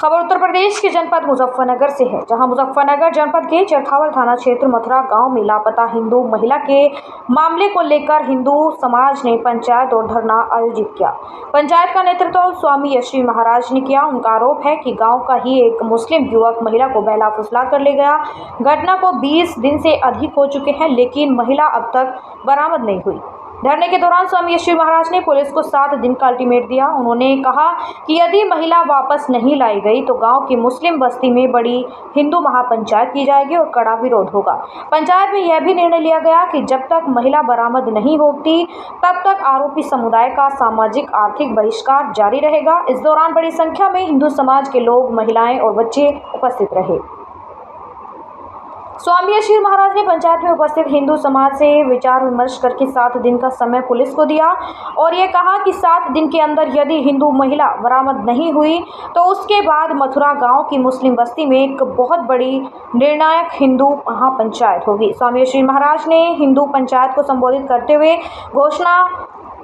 खबर उत्तर प्रदेश के जनपद मुजफ्फरनगर से है, जहां मुजफ्फरनगर जनपद के चरथावल थाना क्षेत्र मथुरा गांव में लापता हिंदू महिला के मामले को लेकर हिंदू समाज ने पंचायत और धरना आयोजित किया। पंचायत का नेतृत्व स्वामी यश्री महाराज ने किया। उनका आरोप है कि गांव का ही एक मुस्लिम युवक महिला को बहला फुसला कर ले गया। घटना को 20 दिन से अधिक हो चुके हैं, लेकिन महिला अब तक बरामद नहीं हुई। धरने के दौरान स्वामी यश्री महाराज ने पुलिस को 7 दिन का अल्टीमेट दिया। उन्होंने कहा कि यदि महिला वापस नहीं लाई गई तो गांव की मुस्लिम बस्ती में बड़ी हिंदू महापंचायत की जाएगी और कड़ा विरोध होगा। पंचायत में यह भी निर्णय लिया गया कि जब तक महिला बरामद नहीं होती तब तक आरोपी समुदाय का सामाजिक आर्थिक बहिष्कार जारी रहेगा। इस दौरान बड़ी संख्या में हिंदू समाज के लोग, महिलाएं और बच्चे उपस्थित रहे। स्वामी यश्री महाराज ने पंचायत में उपस्थित हिंदू समाज से विचार विमर्श करके 7 दिन का समय पुलिस को दिया और ये कहा कि 7 दिन के अंदर यदि हिंदू महिला बरामद नहीं हुई तो उसके बाद मथुरा गांव की मुस्लिम बस्ती में एक बहुत बड़ी निर्णायक हिंदू महापंचायत होगी। स्वामी यश्री महाराज ने हिंदू पंचायत को संबोधित करते हुए घोषणा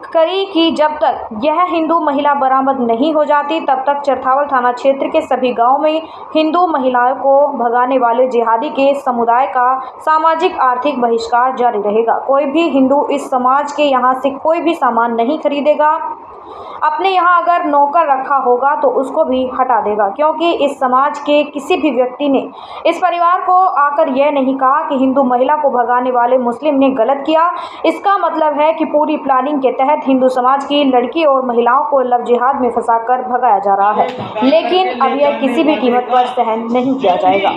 करी कि जब तक यह हिंदू महिला बरामद नहीं हो जाती तब तक चरथावल थाना क्षेत्र के सभी गांव में हिंदू महिलाओं को भगाने वाले जिहादी के समुदाय का सामाजिक आर्थिक बहिष्कार जारी रहेगा। कोई भी हिंदू इस समाज के यहाँ से कोई भी सामान नहीं खरीदेगा। अपने यहाँ अगर नौकर रखा होगा तो उसको भी हटा देगा, क्योंकि इस समाज के किसी भी व्यक्ति ने इस परिवार को आकर यह नहीं कहा कि हिंदू महिला को भगाने वाले मुस्लिम ने गलत किया। इसका मतलब है कि पूरी प्लानिंग के तहत हिंदू समाज की लड़की और महिलाओं को लव जिहाद में फंसाकर भगाया जा रहा है, लेकिन अब यह किसी भी कीमत पर सहन नहीं किया जाएगा।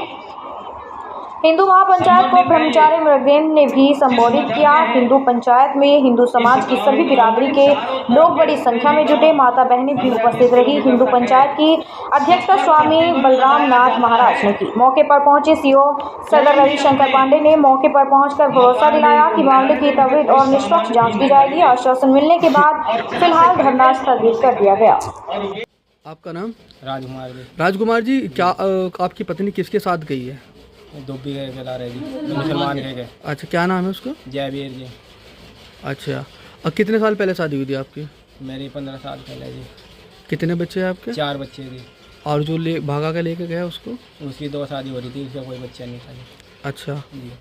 हिंदू महापंचायत को ब्रह्मचारी मृगेंद्र ने भी संबोधित किया। हिंदू पंचायत में हिंदू समाज की सभी बिरादरी के लोग बड़ी संख्या में जुटे। माता बहनें भी उपस्थित रही। हिंदू पंचायत की अध्यक्षता स्वामी बलराम नाथ महाराज ने की। मौके पर पहुंचे सीओ सदर रविशंकर पांडे ने मौके पर पहुंचकर भरोसा दिलाया कि मामले की त्वरित और निष्पक्ष जांच की जाएगी। आश्वासन मिलने के बाद फिलहाल धरना स्थगित कर दिया गया। आपका नाम? राजकुमार जी। राजकुमार जी, क्या आपकी पत्नी किसके साथ गई है? धोबी गए खिला रहे जी, मुसलमान गए। अच्छा, क्या नाम है उसका? जयवीर जी। अच्छा, और कितने साल पहले शादी हुई थी आपकी? मेरी 15 साल पहले जी। कितने बच्चे हैं आपके? 4 बच्चे जी। और जो भागा के लेके गया उसको? उसकी 2 शादी हो रही थी, उसका कोई बच्चा नहीं था जी। अच्छा जी।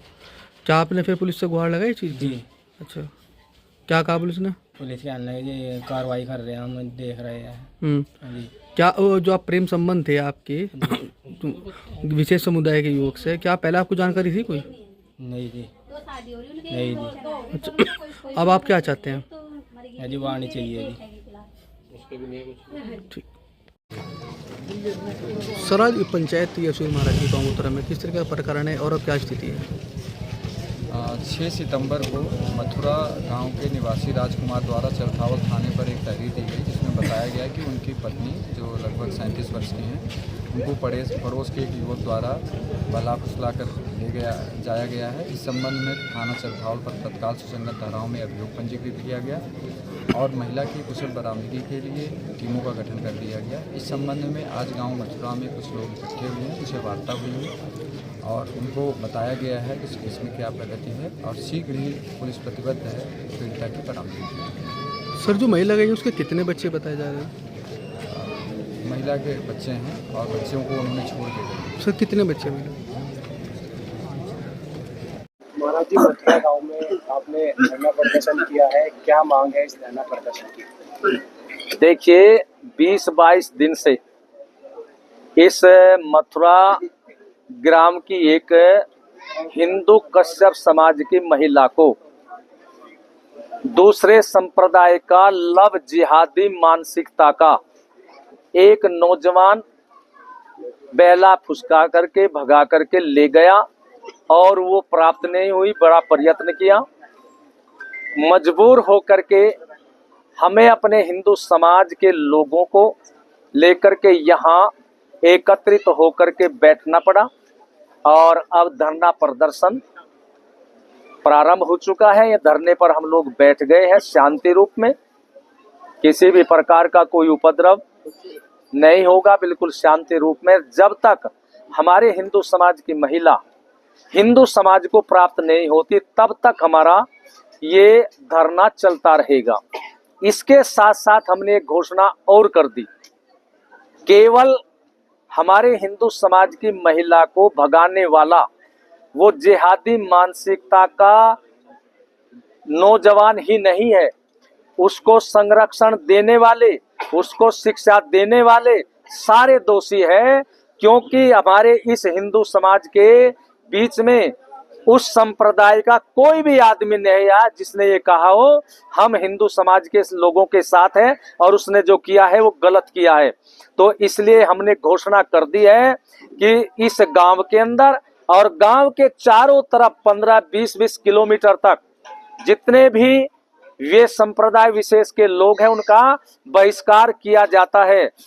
क्या आपने फिर पुलिस से गुहार लगाई चीज़ जी। अच्छा, क्या कहा पुलिस ने? पुलिस के आने लगे जी, कार्रवाई कर रहे हैं, हम देख रहे हैं जी। क्या जो आप प्रेम संबंध थे आपके विशेष समुदाय के युवक से, क्या पहले आपको जानकारी थी कोई? नहीं जी, नहीं जी। अच्छा, अब आप क्या चाहते हैं? जी वाणी चाहिए जी। ठीक सर, आज पंचायत यशवी महाराज की गाँव उत्तरा में किस तरह का प्रकरण है और अब क्या स्थिति है? 6 सितंबर को मथुरा गांव के निवासी राजकुमार द्वारा चरथावल थाने पर एक तहरीर दी गई, जिसमें बताया गया कि उनकी पत्नी, जो लगभग 37 वर्ष की हैं, उनको पड़ोस के एक युवक द्वारा बहला फुसला कर जाया गया है। इस संबंध में थाना चरथावल पर तत्काल सुसंगत धाराओं में अभियोग पंजीकृत किया गया और महिला की कुशल बरामदगी के लिए टीमों का गठन कर दिया गया। इस संबंध में आज गांव मथुरा में कुछ लोग इकट्ठे हुए हैं, जिसे वार्ता हुई है और उनको बताया गया है कि इस केस में क्या प्रगति है और शीघ्र ही पुलिस प्रतिबद्ध है पीड़िता की बरामदगी। सर, जो महिला गई उसके कितने बच्चे बताए जा रहे हैं? महिला के बच्चे हैं और बच्चों को उन्होंने छोड़ के गए। सर, कितने बच्चे मिले? महाराज जी, मथुरा गांव में आपने धरना प्रदर्शन किया है, क्या मांग है इस धरना प्रदर्शन की? देखिए, 20-22 दिन से इस मथुरा ग्राम की एक हिंदू कश्यप समाज की महिला को दूसरे संप्रदाय का लव जिहादी मानसिकता का एक नौजवान बहला फुसका करके भगा करके ले गया और वो प्राप्त नहीं हुई। बड़ा प्रयत्न किया, मजबूर होकर के हमें अपने हिंदू समाज के लोगों को लेकर के यहाँ एकत्रित होकर के बैठना पड़ा और अब धरना प्रदर्शन प्रारंभ हो चुका है। ये धरने पर हम लोग बैठ गए हैं शांति रूप में, किसी भी प्रकार का कोई उपद्रव नहीं होगा, बिल्कुल शांति रूप में। जब तक हमारे हिंदू समाज की महिला हिंदू समाज को प्राप्त नहीं होती तब तक हमारा ये धरना चलता रहेगा। इसके साथ साथ हमने एक घोषणा और कर दी, केवल हमारे हिंदू समाज की महिला को भगाने वाला वो जिहादी मानसिकता का नौजवान ही नहीं है, उसको संरक्षण देने वाले, उसको शिक्षा देने वाले सारे दोषी हैं। क्योंकि हमारे इस हिंदू समाज के बीच में उस संप्रदाय का कोई भी आदमी नहीं आया जिसने ये कहा हो हम हिंदू समाज के लोगों के साथ हैं और उसने जो किया है वो गलत किया है। तो इसलिए हमने घोषणा कर दी है कि इस गांव के अंदर और गांव के चारों तरफ 15-20 किलोमीटर तक जितने भी वे संप्रदाय विशेष के लोग हैं उनका बहिष्कार किया जाता है।